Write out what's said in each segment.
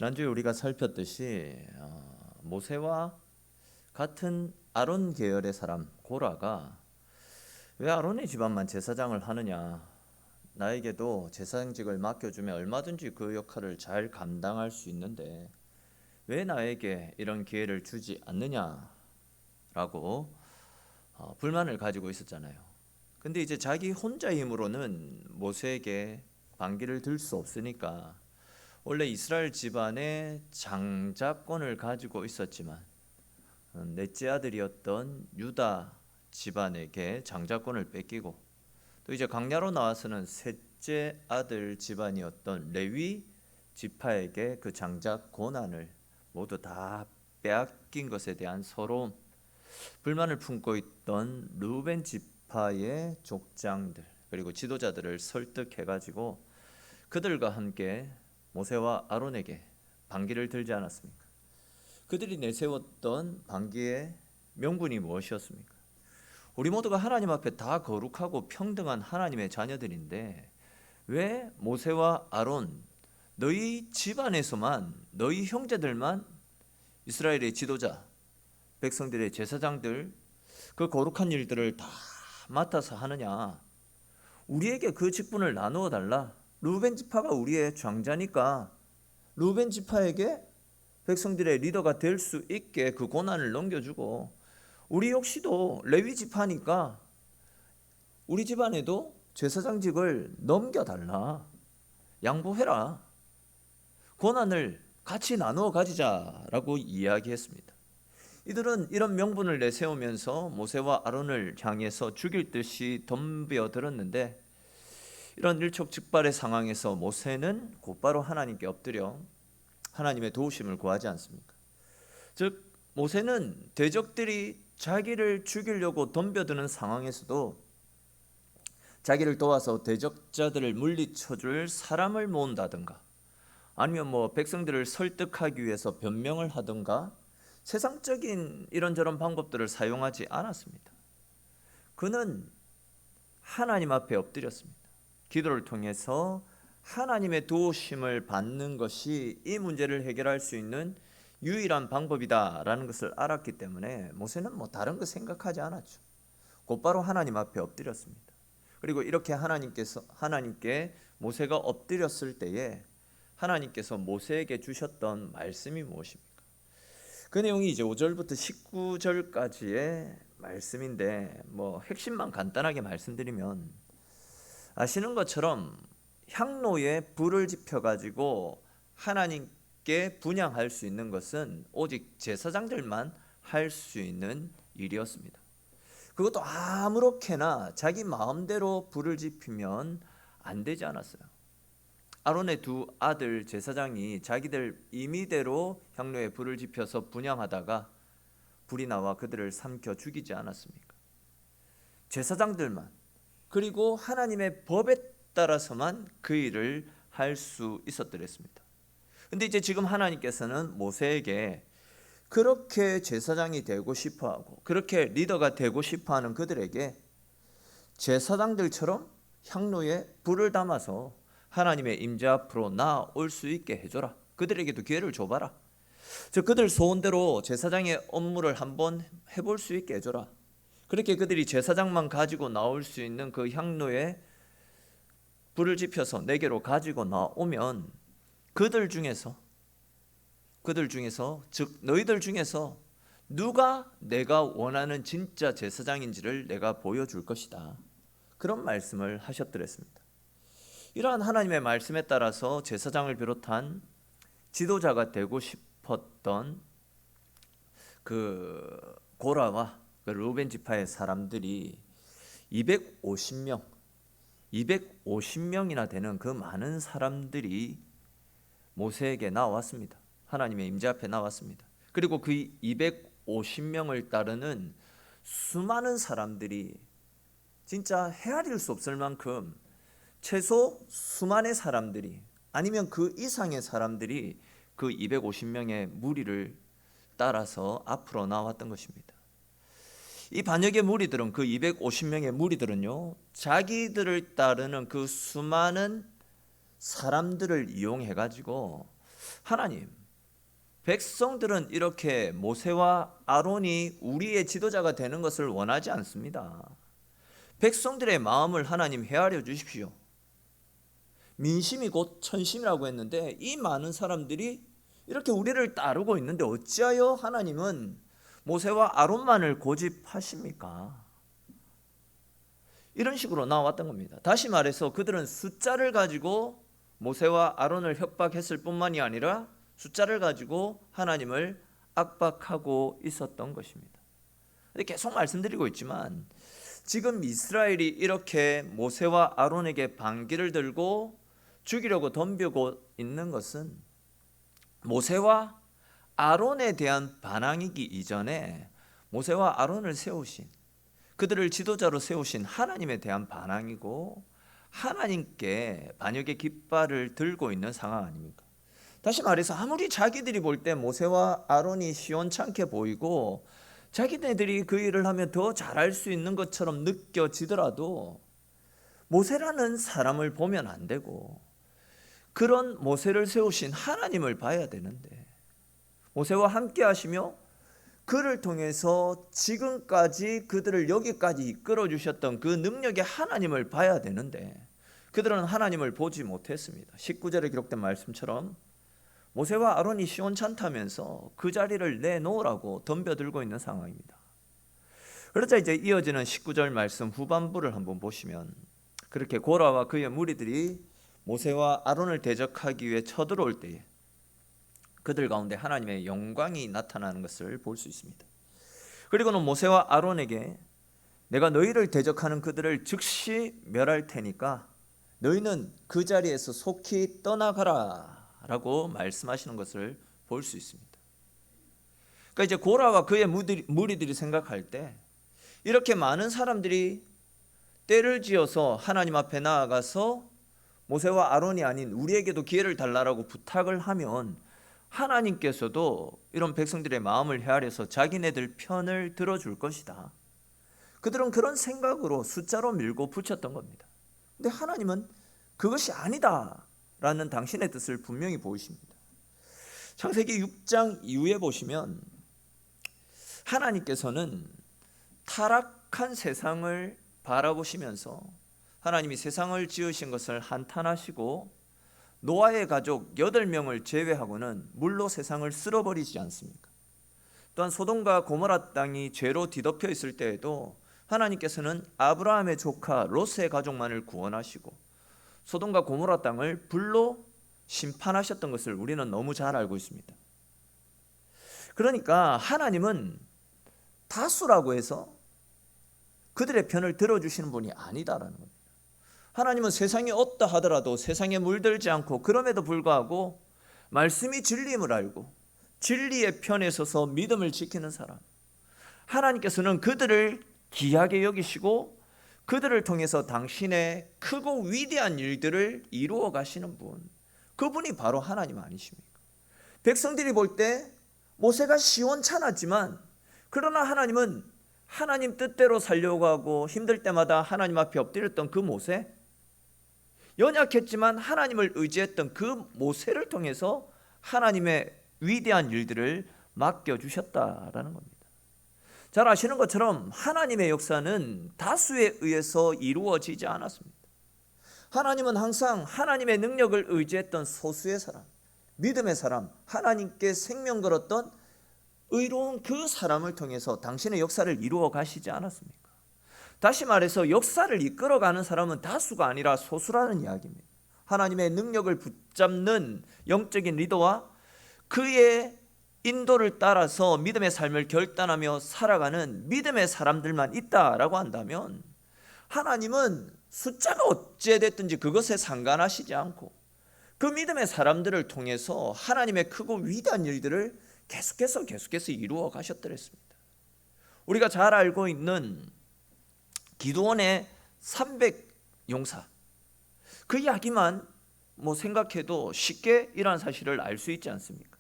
지난주에 우리가 살폈듯이 모세와 같은 아론 계열의 사람 고라가 왜 아론의 집안만 제사장을 하느냐, 나에게도 제사장직을 맡겨주면 얼마든지 그 역할을 잘 감당할 수 있는데 왜 나에게 이런 기회를 주지 않느냐라고 불만을 가지고 있었잖아요. 근데 이제 자기 혼자 힘으로는 모세에게 반기를 들 수 없으니까 원래 이스라엘 집안의 장자권을 가지고 있었지만 넷째 아들이었던 유다 집안에게 장자권을 뺏기고, 또 이제 광야로 나와서는 셋째 아들 집안이었던 레위 지파에게 그 장자 권한을 모두 다 빼앗긴 것에 대한 서로 불만을 품고 있던 르우벤 지파의 족장들 그리고 지도자들을 설득해가지고 그들과 함께 모세와 아론에게 반기를 들지 않았습니까? 그들이 내세웠던 반기의 명분이 무엇이었습니까? 우리 모두가 하나님 앞에 다 거룩하고 평등한 하나님의 자녀들인데 왜 모세와 아론, 너희 집안에서만, 너희 형제들만 이스라엘의 지도자, 백성들의 제사장들, 그 거룩한 일들을 다 맡아서 하느냐? 우리에게 그 직분을 나누어 달라. 르우벤 지파가 우리의 장자니까 르우벤 지파에게 백성들의 리더가 될 수 있게 그 권한을 넘겨주고, 우리 역시도 레위 지파니까 우리 집안에도 제사장직을 넘겨달라. 양보해라. 권한을 같이 나누어 가지자라고 이야기했습니다. 이들은 이런 명분을 내세우면서 모세와 아론을 향해서 죽일 듯이 덤벼들었는데, 이런 일촉즉발의 상황에서 모세는 곧바로 하나님께 엎드려 하나님의 도우심을 구하지 않습니까? 즉 모세는 대적들이 자기를 죽이려고 덤벼드는 상황에서도 자기를 도와서 대적자들을 물리쳐줄 사람을 모은다든가, 아니면 백성들을 설득하기 위해서 변명을 하든가 세상적인 이런저런 방법들을 사용하지 않았습니다. 그는 하나님 앞에 엎드렸습니다. 기도를 통해서 하나님의 도우심을 받는 것이 이 문제를 해결할 수 있는 유일한 방법이다라는 것을 알았기 때문에 모세는 다른 거 생각하지 않았죠. 곧바로 하나님 앞에 엎드렸습니다. 그리고 이렇게 하나님께 모세가 엎드렸을 때에 하나님께서 모세에게 주셨던 말씀이 무엇입니까? 그 내용이 이제 5절부터 19절까지의 말씀인데 핵심만 간단하게 말씀드리면, 아시는 것처럼 향로에 불을 지펴가지고 하나님께 분향할 수 있는 것은 오직 제사장들만 할 수 있는 일이었습니다. 그것도 아무렇게나 자기 마음대로 불을 지피면 안 되지 않았어요. 아론의 두 아들 제사장이 자기들 임의대로 향로에 불을 지펴서 분향하다가 불이 나와 그들을 삼켜 죽이지 않았습니까? 제사장들만, 그리고 하나님의 법에 따라서만 그 일을 할 수 있었더랬습니다. 근데 이제 지금 하나님께서는 모세에게 그렇게 제사장이 되고 싶어하고 그렇게 리더가 되고 싶어하는 그들에게 제사장들처럼 향로에 불을 담아서 하나님의 임재 앞으로 나아올 수 있게 해줘라. 그들에게도 기회를 줘봐라. 즉 그들 소원대로 제사장의 업무를 한번 해볼 수 있게 해줘라. 그렇게 그들이 제사장만 가지고 나올 수 있는 그 향로에 불을 지펴서 내게로 가지고 나오면 그들 중에서 즉 너희들 중에서 누가 내가 원하는 진짜 제사장인지를 내가 보여줄 것이다. 그런 말씀을 하셨더랬습니다. 이러한 하나님의 말씀에 따라서 제사장을 비롯한 지도자가 되고 싶었던 그 고라와 르우벤 지파의 사람들이 250명이나 되는 그 많은 사람들이 모세에게 나왔습니다. 하나님의 임재 앞에 나왔습니다. 그리고 그 250명을 따르는 수많은 사람들이, 진짜 헤아릴 수 없을 만큼 최소 수만의 사람들이, 아니면 그 이상의 사람들이 그 250명의 무리를 따라서 앞으로 나왔던 것입니다. 이 반역의 무리들은, 그 250명의 무리들은요, 자기들을 따르는 그 수많은 사람들을 이용해 가지고 하나님, 백성들은 이렇게 모세와 아론이 우리의 지도자가 되는 것을 원하지 않습니다. 백성들의 마음을 하나님 헤아려 주십시오. 민심이 곧 천심이라고 했는데 이 많은 사람들이 이렇게 우리를 따르고 있는데 어찌하여 하나님은 모세와 아론만을 고집하십니까? 이런 식으로 나왔던 겁니다. 다시 말해서 그들은 숫자를 가지고 모세와 아론을 협박했을 뿐만이 아니라 숫자를 가지고 하나님을 압박하고 있었던 것입니다. 계속 말씀드리고 있지만 지금 이스라엘이 이렇게 모세와 아론에게 반기를 들고 죽이려고 덤비고 있는 것은 모세와 아론에 대한 반항이기 이전에 모세와 아론을 세우신, 그들을 지도자로 세우신 하나님에 대한 반항이고 하나님께 반역의 깃발을 들고 있는 상황 아닙니까? 다시 말해서 아무리 자기들이 볼 때 모세와 아론이 시원찮게 보이고 자기네들이 그 일을 하면 더 잘할 수 있는 것처럼 느껴지더라도 모세라는 사람을 보면 안 되고 그런 모세를 세우신 하나님을 봐야 되는데, 모세와 함께 하시며 그를 통해서 지금까지 그들을 여기까지 이끌어 주셨던 그 능력의 하나님을 봐야 되는데 그들은 하나님을 보지 못했습니다. 19절에 기록된 말씀처럼 모세와 아론이 시원찮다면서 그 자리를 내놓으라고 덤벼들고 있는 상황입니다. 그러자 이제 이어지는 19절 말씀 후반부를 한번 보시면, 그렇게 고라와 그의 무리들이 모세와 아론을 대적하기 위해 쳐들어올 때에 그들 가운데 하나님의 영광이 나타나는 것을 볼 수 있습니다. 그리고는 모세와 아론에게 내가 너희를 대적하는 그들을 즉시 멸할 테니까 너희는 그 자리에서 속히 떠나가라 라고 말씀하시는 것을 볼 수 있습니다. 그러니까 이제 고라와 그의 무리들이 생각할 때 이렇게 많은 사람들이 때를 지어서 하나님 앞에 나아가서 모세와 아론이 아닌 우리에게도 기회를 달라고 부탁을 하면 하나님께서도 이런 백성들의 마음을 헤아려서 자기네들 편을 들어줄 것이다. 그들은 그런 생각으로 숫자로 밀고 붙였던 겁니다. 근데 하나님은 그것이 아니다 라는 당신의 뜻을 분명히 보이십니다. 창세기 6장 이후에 보시면 하나님께서는 타락한 세상을 바라보시면서 하나님이 세상을 지으신 것을 한탄하시고 노아의 가족 8명을 제외하고는 물로 세상을 쓸어버리지 않습니까? 또한 소돔과 고모라 땅이 죄로 뒤덮여 있을 때에도 하나님께서는 아브라함의 조카 롯의 가족만을 구원하시고 소돔과 고모라 땅을 불로 심판하셨던 것을 우리는 너무 잘 알고 있습니다. 그러니까 하나님은 다수라고 해서 그들의 편을 들어주시는 분이 아니다라는 겁니다. 하나님은 세상이 어떠 하더라도 세상에 물들지 않고 그럼에도 불구하고 말씀이 진리임을 알고 진리의 편에 서서 믿음을 지키는 사람, 하나님께서는 그들을 귀하게 여기시고 그들을 통해서 당신의 크고 위대한 일들을 이루어 가시는 분, 그분이 바로 하나님 아니십니까? 백성들이 볼 때 모세가 시원찮았지만 그러나 하나님은 하나님 뜻대로 살려고 하고 힘들 때마다 하나님 앞에 엎드렸던 그 모세, 연약했지만 하나님을 의지했던 그 모세를 통해서 하나님의 위대한 일들을 맡겨주셨다라는 겁니다. 잘 아시는 것처럼 하나님의 역사는 다수에 의해서 이루어지지 않았습니다. 하나님은 항상 하나님의 능력을 의지했던 소수의 사람, 믿음의 사람, 하나님께 생명 걸었던 의로운 그 사람을 통해서 당신의 역사를 이루어 가시지 않았습니까? 다시 말해서 역사를 이끌어가는 사람은 다수가 아니라 소수라는 이야기입니다. 하나님의 능력을 붙잡는 영적인 리더와 그의 인도를 따라서 믿음의 삶을 결단하며 살아가는 믿음의 사람들만 있다라고 한다면 하나님은 숫자가 어찌됐든지 그것에 상관하시지 않고 그 믿음의 사람들을 통해서 하나님의 크고 위대한 일들을 계속해서 이루어 가셨더랬습니다. 우리가 잘 알고 있는 기드온의 300용사, 그 이야기만 생각해도 쉽게 이러한 사실을 알 수 있지 않습니까?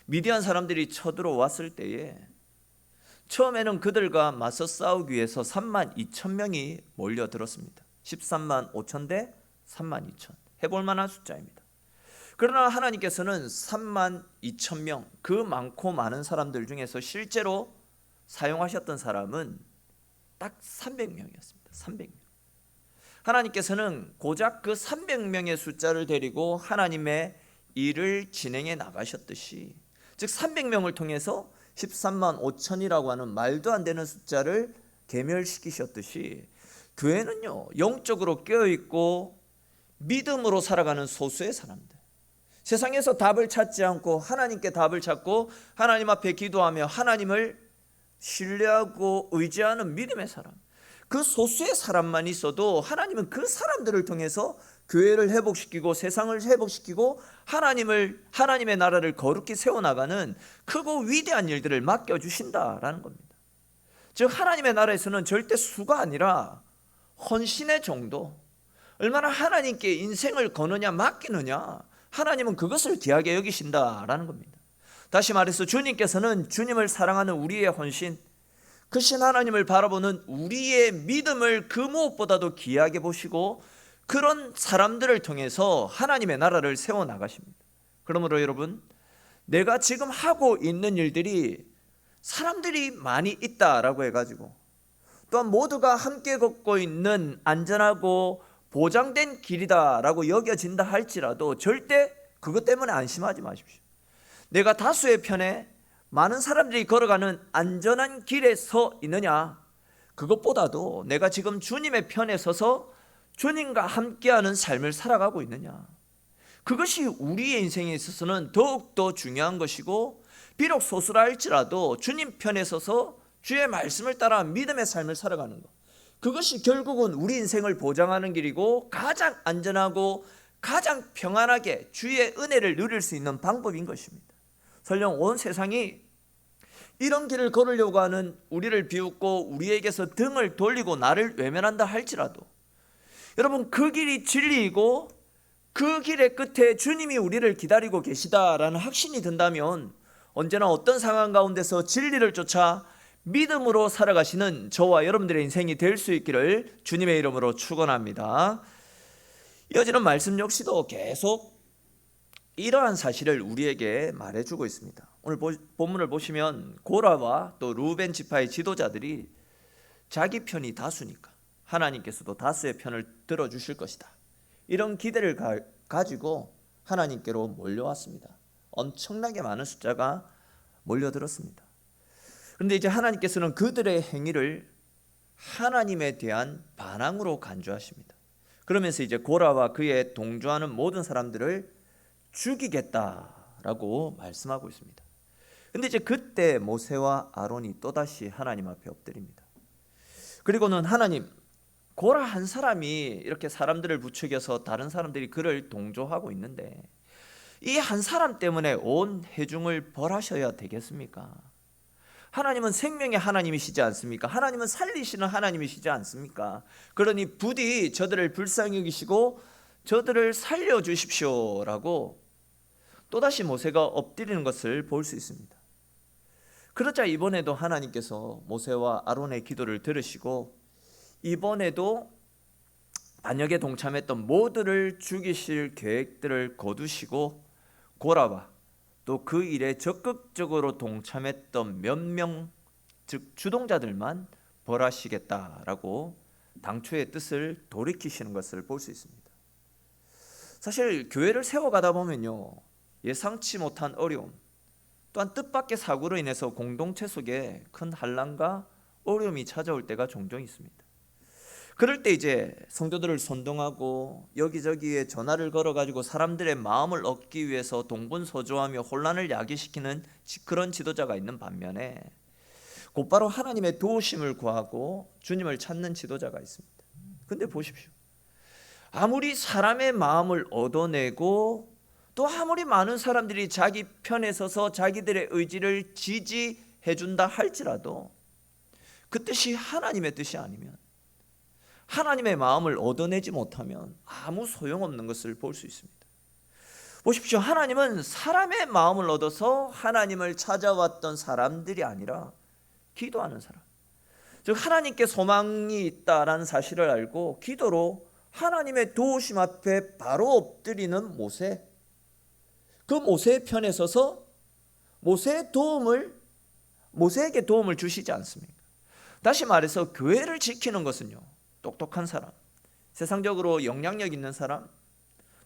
미디안 사람들이 쳐들어왔을 때에 처음에는 그들과 맞서 싸우기 위해서 32,000명이 몰려들었습니다. 13만 5천 대 3만 2천, 해볼 만한 숫자입니다. 그러나 하나님께서는 3만 2천 명, 그 많고 많은 사람들 중에서 실제로 사용하셨던 사람은 딱 300명이었습니다. 300명. 하나님께서는 고작 그 300명의 숫자를 데리고 하나님의 일을 진행해 나가셨듯이, 즉 300명을 통해서 13만 5천이라고 하는 말도 안 되는 숫자를 괴멸시키셨듯이, 교회는요 영적으로 깨어있고 믿음으로 살아가는 소수의 사람들, 세상에서 답을 찾지 않고 하나님께 답을 찾고 하나님 앞에 기도하며 하나님을 신뢰하고 의지하는 믿음의 사람, 그 소수의 사람만 있어도 하나님은 그 사람들을 통해서 교회를 회복시키고 세상을 회복시키고 하나님의 나라를 거룩히 세워나가는 크고 위대한 일들을 맡겨주신다라는 겁니다. 즉 하나님의 나라에서는 절대 수가 아니라 헌신의 정도, 얼마나 하나님께 인생을 거느냐 맡기느냐, 하나님은 그것을 귀하게 여기신다라는 겁니다. 다시 말해서 주님께서는 주님을 사랑하는 우리의 헌신, 크신 하나님을 바라보는 우리의 믿음을 그 무엇보다도 귀하게 보시고 그런 사람들을 통해서 하나님의 나라를 세워나가십니다. 그러므로 여러분, 내가 지금 하고 있는 일들이 사람들이 많이 있다라고 해가지고 또한 모두가 함께 걷고 있는 안전하고 보장된 길이다라고 여겨진다 할지라도 절대 그것 때문에 안심하지 마십시오. 내가 다수의 편에 많은 사람들이 걸어가는 안전한 길에 서 있느냐, 그것보다도 내가 지금 주님의 편에 서서 주님과 함께하는 삶을 살아가고 있느냐, 그것이 우리의 인생에 있어서는 더욱더 중요한 것이고, 비록 소수라 할지라도 주님 편에 서서 주의 말씀을 따라 믿음의 삶을 살아가는 것, 그것이 결국은 우리 인생을 보장하는 길이고 가장 안전하고 가장 평안하게 주의 은혜를 누릴 수 있는 방법인 것입니다. 설령 온 세상이 이런 길을 걸으려고 하는 우리를 비웃고 우리에게서 등을 돌리고 나를 외면한다 할지라도, 여러분 그 길이 진리이고 그 길의 끝에 주님이 우리를 기다리고 계시다라는 확신이 든다면 언제나 어떤 상황 가운데서 진리를 쫓아 믿음으로 살아가시는 저와 여러분들의 인생이 될 수 있기를 주님의 이름으로 축원합니다. 이어지는 말씀 역시도 계속 이러한 사실을 우리에게 말해주고 있습니다. 오늘 본문을 보시면 고라와 또 루벤 지파의 지도자들이 자기 편이 다수니까 하나님께서도 다수의 편을 들어주실 것이다, 이런 기대를 가지고 하나님께로 몰려왔습니다. 엄청나게 많은 숫자가 몰려들었습니다. 그런데 이제 하나님께서는 그들의 행위를 하나님에 대한 반항으로 간주하십니다. 그러면서 이제 고라와 그에 동조하는 모든 사람들을 죽이겠다라고 말씀하고 있습니다. 근데 이제 그때 모세와 아론이 또다시 하나님 앞에 엎드립니다. 그리고는 하나님, 고라 한 사람이 이렇게 사람들을 부추겨서 다른 사람들이 그를 동조하고 있는데 이 한 사람 때문에 온 회중을 벌하셔야 되겠습니까? 하나님은 생명의 하나님이시지 않습니까? 하나님은 살리시는 하나님이시지 않습니까? 그러니 부디 저들을 불쌍히 여기시고 저들을 살려주십시오라고 또다시 모세가 엎드리는 것을 볼 수 있습니다. 그러자 이번에도 하나님께서 모세와 아론의 기도를 들으시고 이번에도 반역에 동참했던 모두를 죽이실 계획들을 거두시고 고라와 또 그 일에 적극적으로 동참했던 몇 명, 즉 주동자들만 벌하시겠다라고 당초의 뜻을 돌이키시는 것을 볼 수 있습니다. 사실 교회를 세워가다 보면요, 예상치 못한 어려움, 또한 뜻밖의 사고로 인해서 공동체 속에 큰 환난과 어려움이 찾아올 때가 종종 있습니다. 그럴 때 이제 성도들을 선동하고 여기저기에 전화를 걸어가지고 사람들의 마음을 얻기 위해서 동분서주하며 혼란을 야기시키는 그런 지도자가 있는 반면에 곧바로 하나님의 도우심을 구하고 주님을 찾는 지도자가 있습니다. 근데 보십시오, 아무리 사람의 마음을 얻어내고 또 아무리 많은 사람들이 자기 편에 서서 자기들의 의지를 지지해 준다 할지라도 그 뜻이 하나님의 뜻이 아니면, 하나님의 마음을 얻어내지 못하면 아무 소용없는 것을 볼 수 있습니다. 보십시오, 하나님은 사람의 마음을 얻어서 하나님을 찾아왔던 사람들이 아니라 기도하는 사람, 즉 하나님께 소망이 있다라는 사실을 알고 기도로 하나님의 도우심 앞에 바로 엎드리는 모세, 그 모세의 편에 서서 모세에게 도움을 주시지 않습니까? 다시 말해서 교회를 지키는 것은요, 똑똑한 사람, 세상적으로 영향력 있는 사람,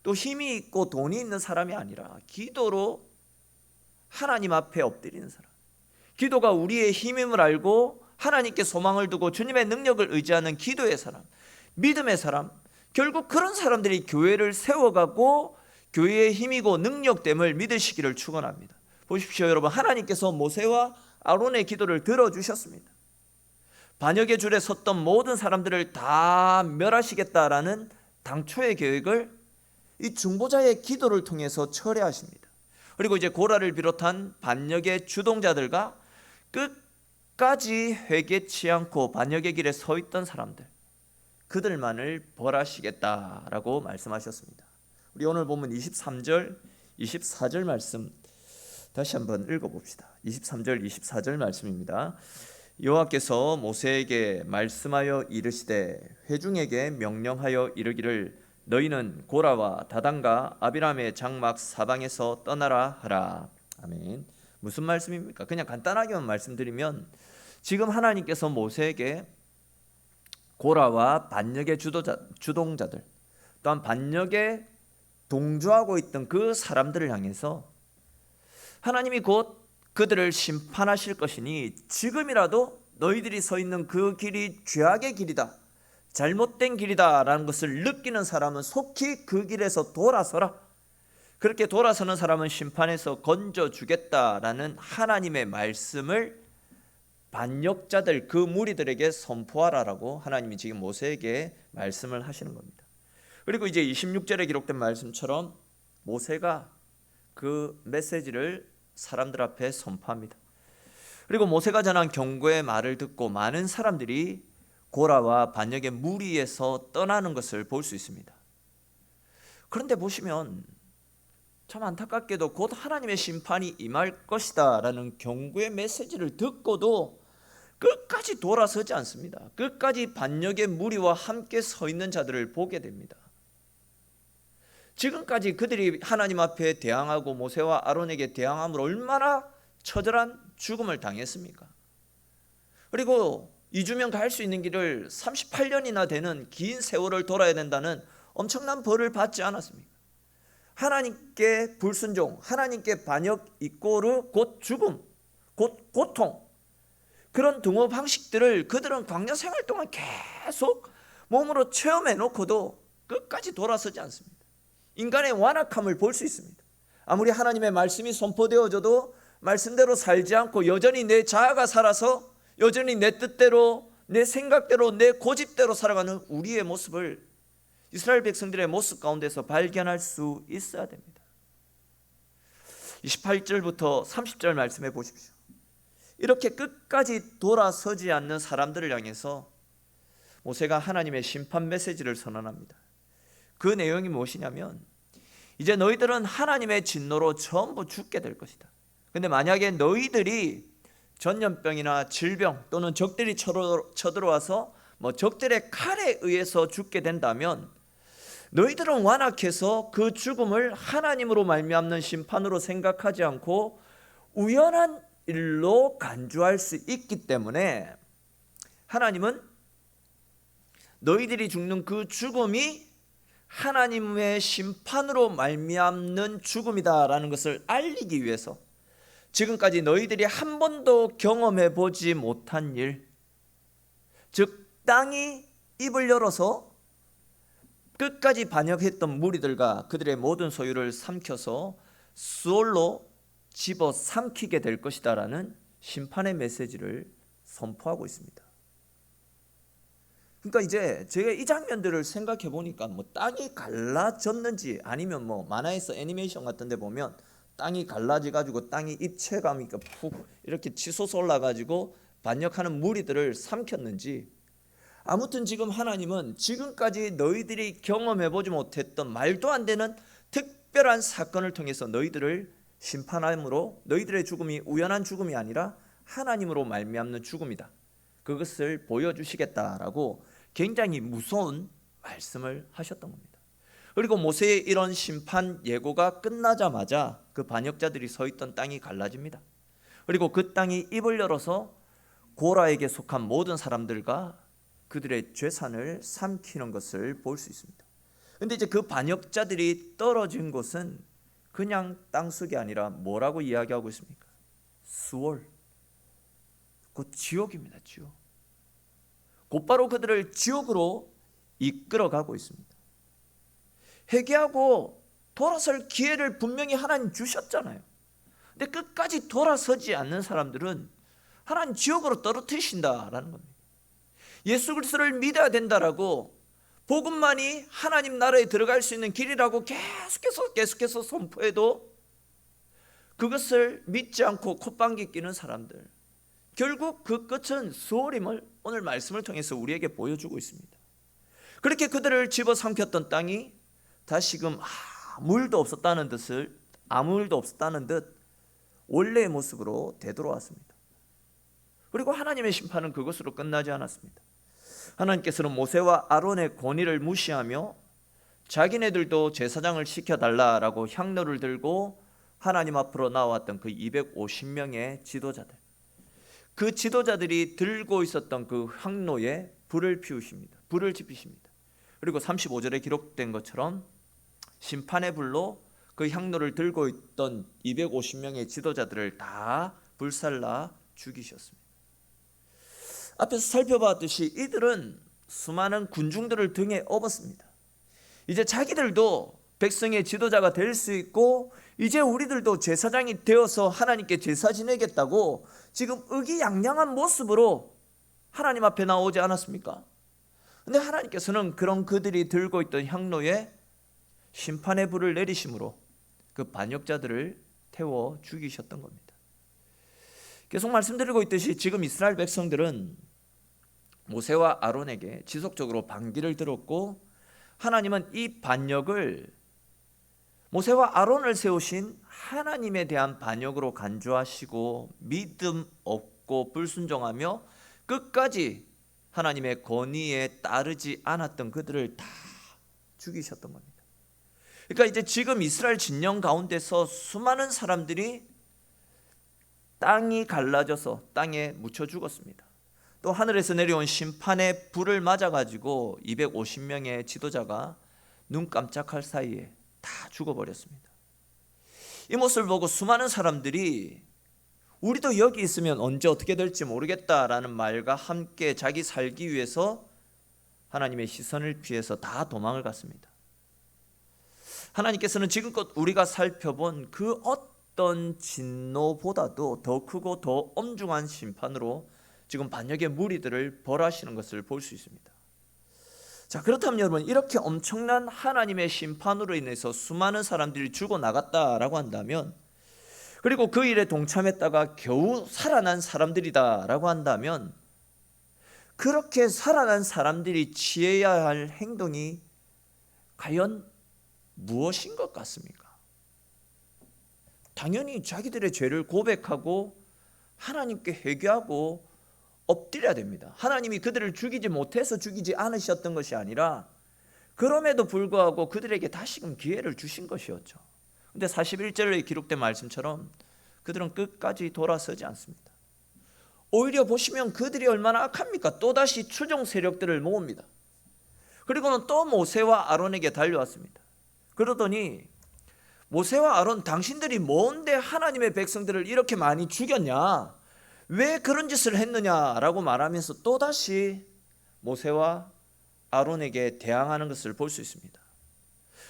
또 힘이 있고 돈이 있는 사람이 아니라 기도로 하나님 앞에 엎드리는 사람, 기도가 우리의 힘임을 알고 하나님께 소망을 두고 주님의 능력을 의지하는 기도의 사람, 믿음의 사람, 결국 그런 사람들이 교회를 세워가고 교회의 힘이고 능력됨을 믿으시기를 축원합니다. 보십시오 여러분, 하나님께서 모세와 아론의 기도를 들어주셨습니다. 반역의 줄에 섰던 모든 사람들을 다 멸하시겠다라는 당초의 계획을 이 중보자의 기도를 통해서 철회하십니다. 그리고 이제 고라를 비롯한 반역의 주동자들과 끝까지 회개치 않고 반역의 길에 서 있던 사람들, 그들만을 벌하시겠다라고 말씀하셨습니다. 우리 오늘 보면 23절, 24절 말씀 다시 한번 읽어봅시다. 23절, 24절 말씀입니다. 여호와께서 모세에게 말씀하여 이르시되 회중에게 명령하여 이르기를 너희는 고라와 다단과 아비람의 장막 사방에서 떠나라 하라. 아멘. 무슨 말씀입니까? 그냥 간단하게만 말씀드리면 지금 하나님께서 모세에게 고라와 반역의 주동자들 또한 반역에 동조하고 있던 그 사람들을 향해서 하나님이 곧 그들을 심판하실 것이니 지금이라도 너희들이 서 있는 그 길이 죄악의 길이다, 잘못된 길이다 라는 것을 느끼는 사람은 속히 그 길에서 돌아서라. 그렇게 돌아서는 사람은 심판에서 건져주겠다라는 하나님의 말씀을 반역자들 그 무리들에게 선포하라라고 하나님이 지금 모세에게 말씀을 하시는 겁니다. 그리고 이제 26절에 기록된 말씀처럼 모세가 그 메시지를 사람들 앞에 선포합니다. 그리고 모세가 전한 경고의 말을 듣고 많은 사람들이 고라와 반역의 무리에서 떠나는 것을 볼 수 있습니다. 그런데 보시면 참 안타깝게도 곧 하나님의 심판이 임할 것이다 라는 경고의 메시지를 듣고도 끝까지 돌아서지 않습니다. 끝까지 반역의 무리와 함께 서 있는 자들을 보게 됩니다. 지금까지 그들이 하나님 앞에 대항하고 모세와 아론에게 대항함으로 얼마나 처절한 죽음을 당했습니까? 그리고 이주면 갈 수 있는 길을 38년이나 되는 긴 세월을 돌아야 된다는 엄청난 벌을 받지 않았습니까? 하나님께 불순종, 하나님께 반역 이꼬르 곧 죽음, 곧 고통, 그런 등호 방식들을 그들은 광야 생활 동안 계속 몸으로 체험해 놓고도 끝까지 돌아서지 않습니다. 인간의 완악함을 볼 수 있습니다. 아무리 하나님의 말씀이 선포되어져도 말씀대로 살지 않고 여전히 내 자아가 살아서 여전히 내 뜻대로, 내 생각대로, 내 고집대로 살아가는 우리의 모습을 이스라엘 백성들의 모습 가운데서 발견할 수 있어야 됩니다. 28절부터 30절 말씀해 보십시오. 이렇게 끝까지 돌아서지 않는 사람들을 향해서 모세가 하나님의 심판 메시지를 선언합니다. 그 내용이 무엇이냐면 이제 너희들은 하나님의 진노로 전부 죽게 될 것이다. 근데 만약에 너희들이 전염병이나 질병 또는 적들이 쳐들어와서 적들의 칼에 의해서 죽게 된다면 너희들은 완악해서 그 죽음을 하나님으로 말미암는 심판으로 생각하지 않고 우연한 일로 간주할 수 있기 때문에 하나님은 너희들이 죽는 그 죽음이 하나님의 심판으로 말미암는 죽음이다라는 것을 알리기 위해서 지금까지 너희들이 한 번도 경험해 보지 못한 일, 즉 땅이 입을 열어서 끝까지 반역했던 무리들과 그들의 모든 소유를 삼켜서 수올로 집어 삼키게 될 것이다라는 심판의 메시지를 선포하고 있습니다. 그러니까 이제 제가 이 장면들을 생각해 보니까 땅이 갈라졌는지 아니면 만화에서 애니메이션 같은 데 보면 땅이 갈라져 가지고 땅이 입체감이 푹 이렇게 치솟아 올라 가지고 반역하는 무리들을 삼켰는지, 아무튼 지금 하나님은 지금까지 너희들이 경험해 보지 못했던 말도 안 되는 특별한 사건을 통해서 너희들을 심판함으로 너희들의 죽음이 우연한 죽음이 아니라 하나님으로 말미암는 죽음이다, 그것을 보여주시겠다라고 굉장히 무서운 말씀을 하셨던 겁니다. 그리고 모세의 이런 심판 예고가 끝나자마자 그 반역자들이 서 있던 땅이 갈라집니다. 그리고 그 땅이 입을 열어서 고라에게 속한 모든 사람들과 그들의 죄산을 삼키는 것을 볼 수 있습니다. 그런데 이제 그 반역자들이 떨어진 곳은 그냥 땅속이 아니라 뭐라고 이야기하고 있습니까? 수월, 곧 지옥입니다. 지옥. 곧바로 그들을 지옥으로 이끌어가고 있습니다. 회개하고 돌아설 기회를 분명히 하나님 주셨잖아요. 근데 끝까지 돌아서지 않는 사람들은 하나님 지옥으로 떨어뜨리신다라는 겁니다. 예수 그리스도를 믿어야 된다라고, 복음만이 하나님 나라에 들어갈 수 있는 길이라고 계속해서 선포해도 그것을 믿지 않고 콧방귀 뀌는 사람들, 결국 그 끝은 수월임을 오늘 말씀을 통해서 우리에게 보여주고 있습니다. 그렇게 그들을 집어삼켰던 땅이 다시금 아무 일도 없었다는 듯 원래의 모습으로 되돌아왔습니다. 그리고 하나님의 심판은 그것으로 끝나지 않았습니다. 하나님께서는 모세와 아론의 권위를 무시하며 자기네들도 제사장을 시켜달라라고 향로를 들고 하나님 앞으로 나왔던 그 250명의 지도자들, 그 지도자들이 들고 있었던 그 향로에 불을 피우십니다. 불을 지피십니다. 그리고 35절에 기록된 것처럼 심판의 불로 그 향로를 들고 있던 250명의 지도자들을 다 불살라 죽이셨습니다. 앞에서 살펴봤듯이 이들은 수많은 군중들을 등에 업었습니다. 이제 자기들도 백성의 지도자가 될 수 있고 이제 우리들도 제사장이 되어서 하나님께 제사 지내겠다고 지금 의기양양한 모습으로 하나님 앞에 나오지 않았습니까? 근데 하나님께서는 그런 그들이 들고 있던 향로에 심판의 불을 내리심으로 그 반역자들을 태워 죽이셨던 겁니다. 계속 말씀드리고 있듯이 지금 이스라엘 백성들은 모세와 아론에게 지속적으로 반기를 들었고, 하나님은 이 반역을 모세와 아론을 세우신 하나님에 대한 반역으로 간주하시고 믿음 없고 불순종하며 끝까지 하나님의 권위에 따르지 않았던 그들을 다 죽이셨던 겁니다. 그러니까 이제 지금 이스라엘 진영 가운데서 수많은 사람들이 땅이 갈라져서 땅에 묻혀 죽었습니다. 또 하늘에서 내려온 심판의 불을 맞아가지고 250명의 지도자가 눈 깜짝할 사이에 다 죽어버렸습니다. 이 모습을 보고 수많은 사람들이 우리도 여기 있으면 언제 어떻게 될지 모르겠다라는 말과 함께 자기 살기 위해서 하나님의 시선을 피해서 다 도망을 갔습니다. 하나님께서는 지금껏 우리가 살펴본 그 어떤 진노보다도 더 크고 더 엄중한 심판으로 지금 반역의 무리들을 벌하시는 것을 볼 수 있습니다. 자, 그렇다면 여러분, 이렇게 엄청난 하나님의 심판으로 인해서 수많은 사람들이 죽어나갔다라고 한다면, 그리고 그 일에 동참했다가 겨우 살아난 사람들이다라고 한다면, 그렇게 살아난 사람들이 취해야 할 행동이 과연 무엇인 것 같습니까? 당연히 자기들의 죄를 고백하고 하나님께 회개하고 엎드려야 됩니다. 하나님이 그들을 죽이지 못해서 죽이지 않으셨던 것이 아니라 그럼에도 불구하고 그들에게 다시금 기회를 주신 것이었죠. 그런데 41절에 기록된 말씀처럼 그들은 끝까지 돌아서지 않습니다. 오히려 보시면 그들이 얼마나 악합니까? 또다시 추종 세력들을 모읍니다. 그리고는 또 모세와 아론에게 달려왔습니다. 그러더니 모세와 아론, 당신들이 뭔데 하나님의 백성들을 이렇게 많이 죽였냐? 왜 그런 짓을 했느냐라고 말하면서 또다시 모세와 아론에게 대항하는 것을 볼 수 있습니다.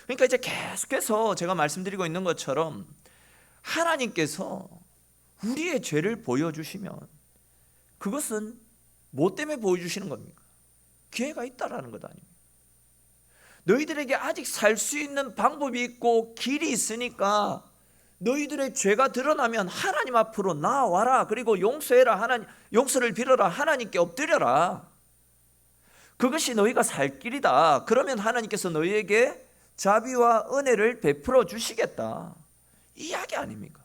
그러니까 이제 계속해서 제가 말씀드리고 있는 것처럼 하나님께서 우리의 죄를 보여주시면 그것은 뭐 때문에 보여주시는 겁니까? 기회가 있다라는 것 아닙니까? 너희들에게 아직 살 수 있는 방법이 있고 길이 있으니까 너희들의 죄가 드러나면 하나님 앞으로 나와라. 그리고 용서해라. 하나님, 용서를 빌어라. 하나님께 엎드려라. 그것이 너희가 살 길이다. 그러면 하나님께서 너희에게 자비와 은혜를 베풀어 주시겠다. 이 이야기 아닙니까?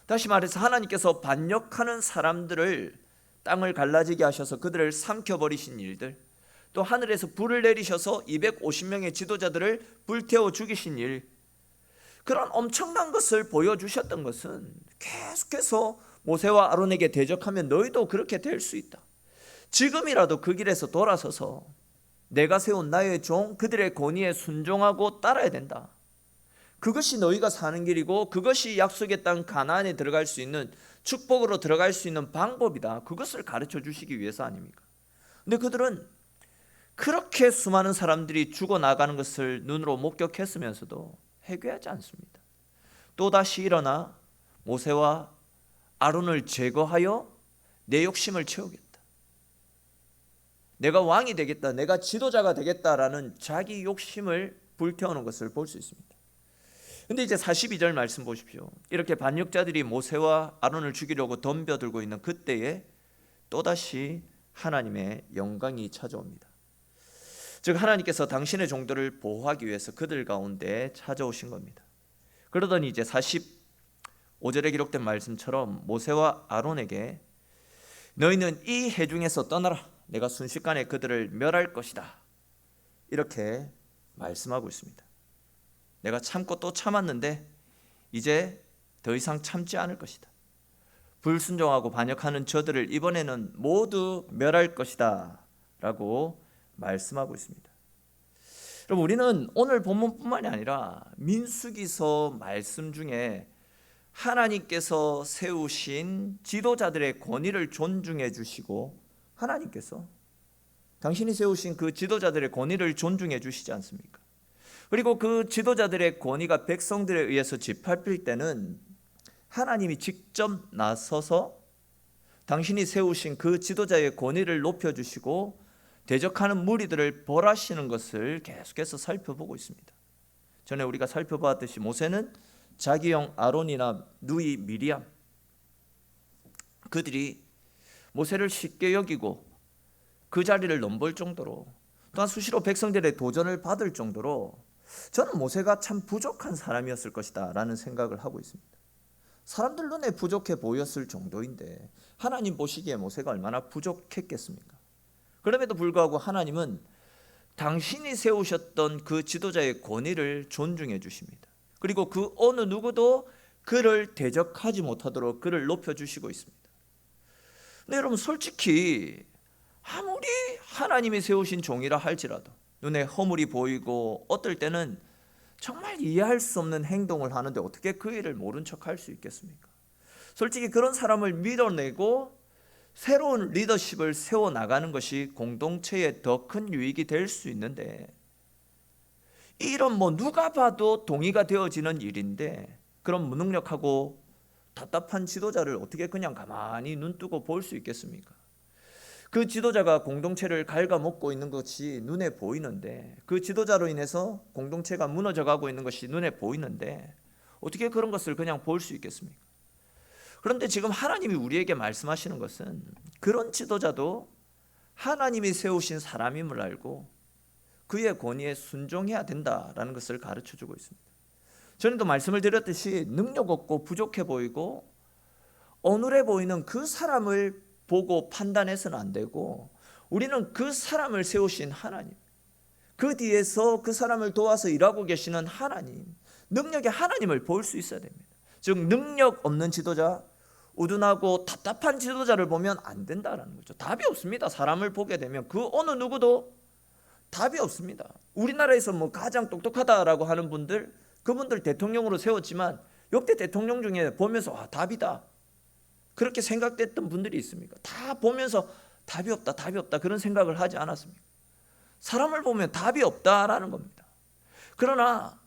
다시 말해서 하나님께서 반역하는 사람들을 땅을 갈라지게 하셔서 그들을 삼켜버리신 일들, 또 하늘에서 불을 내리셔서 250명의 지도자들을 불태워 죽이신 일, 그런 엄청난 것을 보여주셨던 것은 계속해서 모세와 아론에게 대적하면 너희도 그렇게 될 수 있다. 지금이라도 그 길에서 돌아서서 내가 세운 나의 종 그들의 권위에 순종하고 따라야 된다. 그것이 너희가 사는 길이고 그것이 약속의 땅 가나안에 들어갈 수 있는, 축복으로 들어갈 수 있는 방법이다. 그것을 가르쳐 주시기 위해서 아닙니까? 근데 그들은 그렇게 수많은 사람들이 죽어나가는 것을 눈으로 목격했으면서도 회개하지 않습니다. 또다시 일어나 모세와 아론을 제거하여 내 욕심을 채우겠다, 내가 왕이 되겠다, 내가 지도자가 되겠다라는 자기 욕심을 불태우는 것을 볼 수 있습니다. 근데 이제 42절 말씀 보십시오. 이렇게 반역자들이 모세와 아론을 죽이려고 덤벼들고 있는 그때에 또다시 하나님의 영광이 찾아옵니다. 즉 하나님께서 당신의 종들을 보호하기 위해서 그들 가운데 찾아오신 겁니다. 그러더니 이제 45절에 기록된 말씀처럼 모세와 아론에게 너희는 이 회중에서 떠나라, 내가 순식간에 그들을 멸할 것이다, 이렇게 말씀하고 있습니다. 내가 참고 또 참았는데 이제 더 이상 참지 않을 것이다. 불순종하고 반역하는 저들을 이번에는 모두 멸할 것이다 라고 말씀하고 있습니다. 여러분, 우리는 오늘 본문뿐만이 아니라 민수기서 말씀 중에 하나님께서 세우신 지도자들의 권위를 존중해 주시고, 하나님께서 당신이 세우신 그 지도자들의 권위를 존중해 주시지 않습니까? 그리고 그 지도자들의 권위가 백성들에 의해서 짓밟힐 때는 하나님이 직접 나서서 당신이 세우신 그 지도자의 권위를 높여주시고 대적하는 무리들을 벌하시는 것을 계속해서 살펴보고 있습니다. 전에 우리가 살펴봤듯이 모세는 자기 형 아론이나 누이 미리암, 그들이 모세를 쉽게 여기고 그 자리를 넘볼 정도로, 또한 수시로 백성들의 도전을 받을 정도로 저는 모세가 참 부족한 사람이었을 것이다 라는 생각을 하고 있습니다. 사람들 눈에 부족해 보였을 정도인데 하나님 보시기에 모세가 얼마나 부족했겠습니까? 그럼에도 불구하고 하나님은 당신이 세우셨던 그 지도자의 권위를 존중해 주십니다. 그리고 그 어느 누구도 그를 대적하지 못하도록 그를 높여주시고 있습니다. 근데 여러분, 솔직히 아무리 하나님이 세우신 종이라 할지라도 눈에 허물이 보이고 어떨 때는 정말 이해할 수 없는 행동을 하는데 어떻게 그 일을 모른 척할 수 있겠습니까? 솔직히 그런 사람을 밀어내고 새로운 리더십을 세워나가는 것이 공동체에 더 큰 유익이 될 수 있는데, 이런 누가 봐도 동의가 되어지는 일인데 그런 무능력하고 답답한 지도자를 어떻게 그냥 가만히 눈뜨고 볼 수 있겠습니까? 그 지도자가 공동체를 갉아먹고 있는 것이 눈에 보이는데, 그 지도자로 인해서 공동체가 무너져가고 있는 것이 눈에 보이는데 어떻게 그런 것을 그냥 볼 수 있겠습니까? 그런데 지금 하나님이 우리에게 말씀하시는 것은 그런 지도자도 하나님이 세우신 사람임을 알고 그의 권위에 순종해야 된다라는 것을 가르쳐주고 있습니다. 전에도 말씀을 드렸듯이 능력 없고 부족해 보이고 어눌해 보이는 그 사람을 보고 판단해서는 안 되고, 우리는 그 사람을 세우신 하나님, 그 뒤에서 그 사람을 도와서 일하고 계시는 하나님, 능력의 하나님을 볼 수 있어야 됩니다. 즉 능력 없는 지도자, 우둔하고 답답한 지도자를 보면 안 된다라는 거죠. 답이 없습니다. 사람을 보게 되면 그 어느 누구도 답이 없습니다. 우리나라에서 가장 똑똑하다라고 하는 분들, 그분들 대통령으로 세웠지만 역대 대통령 중에 보면서 답이다, 그렇게 생각됐던 분들이 있습니까? 다 보면서 답이 없다, 답이 없다, 그런 생각을 하지 않았습니까? 사람을 보면 답이 없다라는 겁니다. 그러나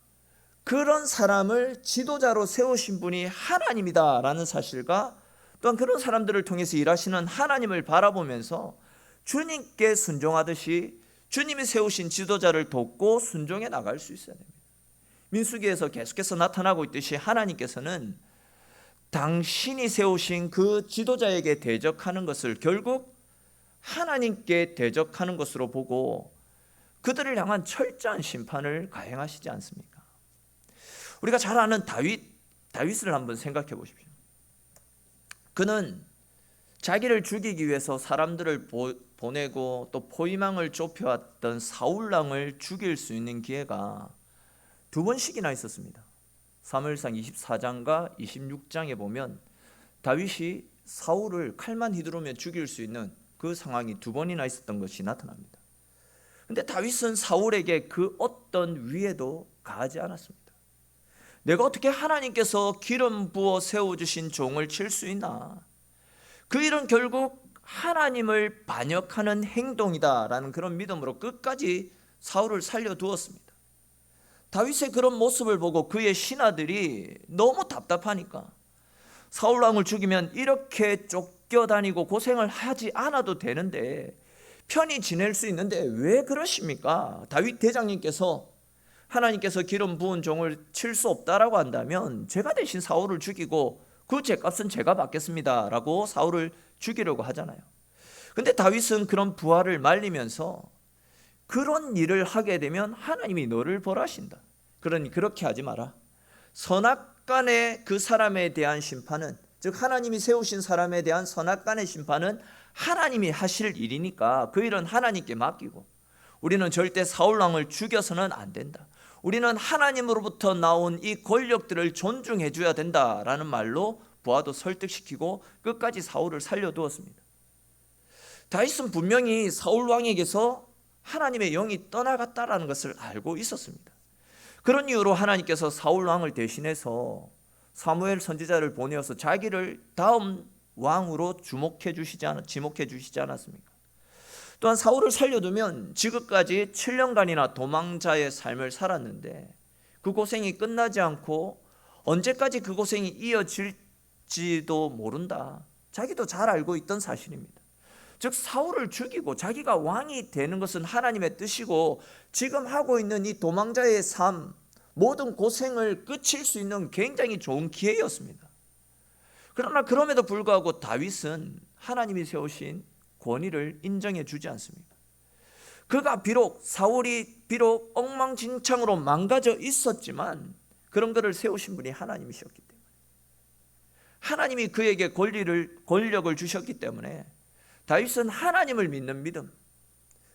그런 사람을 지도자로 세우신 분이 하나님이다라는 사실과, 또한 그런 사람들을 통해서 일하시는 하나님을 바라보면서 주님께 순종하듯이 주님이 세우신 지도자를 돕고 순종해 나갈 수 있어야 됩니다. 민수기에서 계속해서 나타나고 있듯이 하나님께서는 당신이 세우신 그 지도자에게 대적하는 것을 결국 하나님께 대적하는 것으로 보고 그들을 향한 철저한 심판을 가행하시지 않습니까? 우리가 잘 아는 다윗을 한번 생각해 보십시오. 그는 자기를 죽이기 위해서 사람들을 보내고 또 포위망을 좁혀왔던 사울 왕을 죽일 수 있는 기회가 두 번씩이나 있었습니다. 사무엘상 24장과 26장에 보면 다윗이 사울을 칼만 휘두르며 죽일 수 있는 그 상황이 두 번이나 있었던 것이 나타납니다. 그런데 다윗은 사울에게 그 어떤 위에도 가하지 않았습니다. 내가 어떻게 하나님께서 기름 부어 세워주신 종을 칠 수 있나? 그 일은 결국 하나님을 반역하는 행동이다라는 그런 믿음으로 끝까지 사울을 살려두었습니다. 다윗의 그런 모습을 보고 그의 신하들이 너무 답답하니까 사울 왕을 죽이면 이렇게 쫓겨다니고 고생을 하지 않아도 되는데, 편히 지낼 수 있는데 왜 그러십니까? 다윗 대장님께서 하나님께서 기름 부은 종을 칠 수 없다라고 한다면 제가 대신 사울을 죽이고 그 죄값은 제가 받겠습니다 라고 사울을 죽이려고 하잖아요. 근데 다윗은 그런 부하를 말리면서 그런 일을 하게 되면 하나님이 너를 벌하신다. 그러니 그렇게 하지 마라. 선악간의 그 사람에 대한 심판은, 즉 하나님이 세우신 사람에 대한 선악간의 심판은 하나님이 하실 일이니까 그 일은 하나님께 맡기고, 우리는 절대 사울 왕을 죽여서는 안 된다. 우리는 하나님으로부터 나온 이 권력들을 존중해 줘야 된다라는 말로 부하도 설득시키고 끝까지 사울을 살려두었습니다. 다윗은 분명히 사울 왕에게서 하나님의 영이 떠나갔다라는 것을 알고 있었습니다. 그런 이유로 하나님께서 사울 왕을 대신해서 사무엘 선지자를 보내어서 자기를 다음 왕으로 지목해 주시지 않았습니까? 또한 사울을 살려두면 지금까지 7년간이나 도망자의 삶을 살았는데 그 고생이 끝나지 않고 언제까지 그 고생이 이어질지도 모른다. 자기도 잘 알고 있던 사실입니다. 즉 사울을 죽이고 자기가 왕이 되는 것은 하나님의 뜻이고, 지금 하고 있는 이 도망자의 삶, 모든 고생을 끝일 수 있는 굉장히 좋은 기회였습니다. 그러나 그럼에도 불구하고 다윗은 하나님이 세우신 권위를 인정해 주지 않습니다. 그가 사울이 비록 엉망진창으로 망가져 있었지만 그런 그를 세우신 분이 하나님이셨기 때문에, 하나님이 그에게 권력을 주셨기 때문에 다윗은 하나님을 믿는 믿음,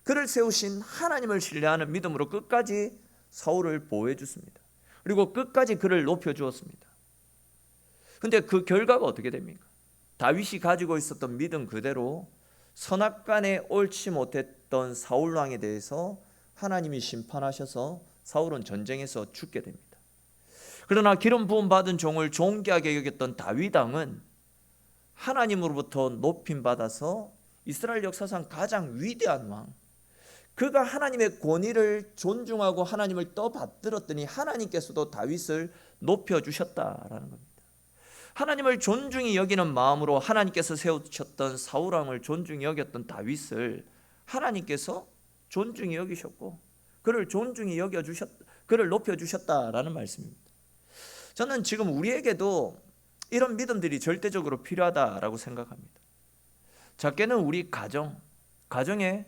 그를 세우신 하나님을 신뢰하는 믿음으로 끝까지 사울을 보호해 줬습니다. 그리고 끝까지 그를 높여 주었습니다. 그런데 그 결과가 어떻게 됩니까? 다윗이 가지고 있었던 믿음 그대로 선악간에 옳지 못했던 사울 왕에 대해서 하나님이 심판하셔서 사울은 전쟁에서 죽게 됩니다. 그러나 기름 부음 받은 종을 존귀하게 여겼던 다윗 왕은 하나님으로부터 높임 받아서 이스라엘 역사상 가장 위대한 왕, 그가 하나님의 권위를 존중하고 하나님을 떠받들었더니 하나님께서도 다윗을 높여주셨다라는 겁니다. 하나님을 존중히 여기는 마음으로 하나님께서 세우셨던 사울 왕을 존중히 여겼던 다윗을 하나님께서 존중히 여기셨고 그를 존중히 그를 높여주셨다라는 말씀입니다. 저는 지금 우리에게도 이런 믿음들이 절대적으로 필요하다라고 생각합니다. 작게는 우리 가정의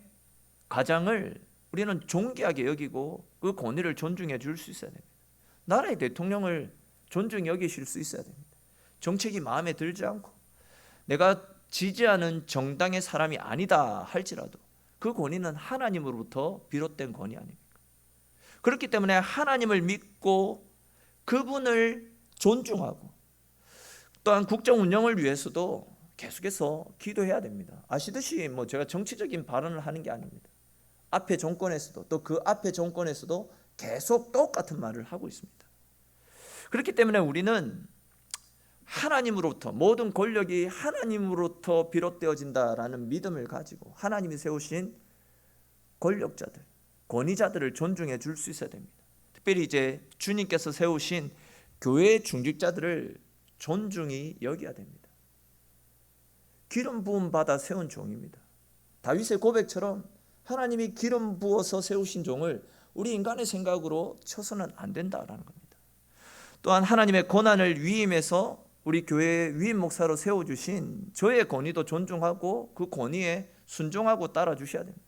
가장을 우리는 존귀하게 여기고 그 권위를 존중해 줄 수 있어야 됩니다. 나라의 대통령을 존중히 여기실 수 있어야 됩니다. 정책이 마음에 들지 않고 내가 지지하는 정당의 사람이 아니다 할지라도 그 권위는 하나님으로부터 비롯된 권위 아닙니까? 그렇기 때문에 하나님을 믿고 그분을 존중하고 또한 국정 운영을 위해서도 계속해서 기도해야 됩니다. 아시듯이 제가 정치적인 발언을 하는 게 아닙니다. 앞에 정권에서도 또 그 앞에 정권에서도 계속 똑같은 말을 하고 있습니다. 그렇기 때문에 우리는 하나님으로부터, 모든 권력이 하나님으로부터 비롯되어진다라는 믿음을 가지고 하나님이 세우신 권력자들, 권위자들을 존중해 줄 수 있어야 됩니다. 특별히 이제 주님께서 세우신 교회의 중직자들을 존중히 여겨야 됩니다. 기름 부음 받아 세운 종입니다. 다윗의 고백처럼 하나님이 기름 부어서 세우신 종을 우리 인간의 생각으로 쳐서는 안 된다라는 겁니다. 또한 하나님의 고난을 위임해서 우리 교회의 위임 목사로 세워주신 저의 권위도 존중하고 그 권위에 순종하고 따라주셔야 됩니다.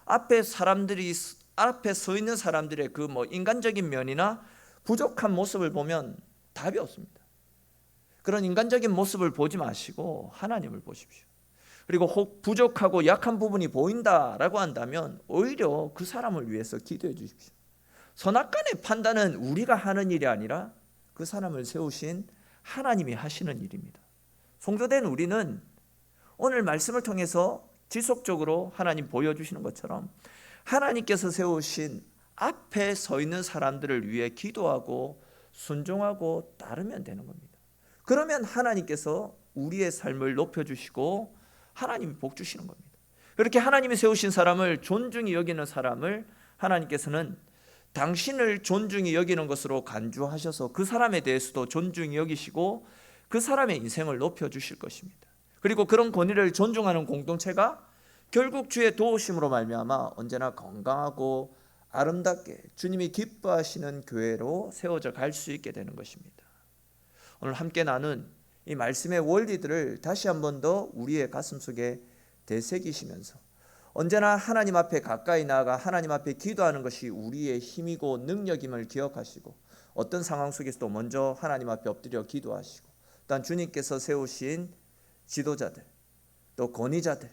앞에 서 있는 사람들의 그 인간적인 면이나 부족한 모습을 보면 답이 없습니다. 그런 인간적인 모습을 보지 마시고 하나님을 보십시오. 그리고 혹 부족하고 약한 부분이 보인다라고 한다면 오히려 그 사람을 위해서 기도해 주십시오. 선악간의 판단은 우리가 하는 일이 아니라 그 사람을 세우신 하나님이 하시는 일입니다. 성도된 우리는 오늘 말씀을 통해서 지속적으로 하나님 보여주시는 것처럼 하나님께서 세우신 앞에 서 있는 사람들을 위해 기도하고 순종하고 따르면 되는 겁니다. 그러면 하나님께서 우리의 삶을 높여주시고 하나님이 복 주시는 겁니다. 그렇게 하나님이 세우신 사람을 존중히 여기는 사람을 하나님께서는 당신을 존중히 여기는 것으로 간주하셔서 그 사람에 대해서도 존중히 여기시고 그 사람의 인생을 높여주실 것입니다. 그리고 그런 권위를 존중하는 공동체가 결국 주의 도우심으로 말미암아 언제나 건강하고 아름답게 주님이 기뻐하시는 교회로 세워져 갈 수 있게 되는 것입니다. 오늘 함께 나눈 이 말씀의 원리들을 다시 한 번 더 우리의 가슴속에 되새기시면서 언제나 하나님 앞에 가까이 나아가 하나님 앞에 기도하는 것이 우리의 힘이고 능력임을 기억하시고 어떤 상황 속에서도 먼저 하나님 앞에 엎드려 기도하시고 또한 주님께서 세우신 지도자들 또 권위자들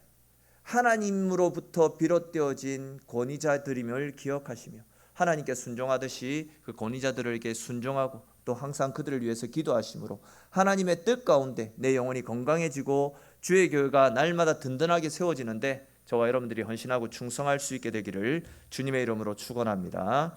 하나님으로부터 비롯되어진 권위자들임을 기억하시며 하나님께 순종하듯이 그 권위자들에게 순종하고 또 항상 그들을 위해서 기도하심으로 하나님의 뜻 가운데 내 영혼이 건강해지고 주의 교회가 날마다 든든하게 세워지는데 저와 여러분들이 헌신하고 충성할 수 있게 되기를 주님의 이름으로 축원합니다.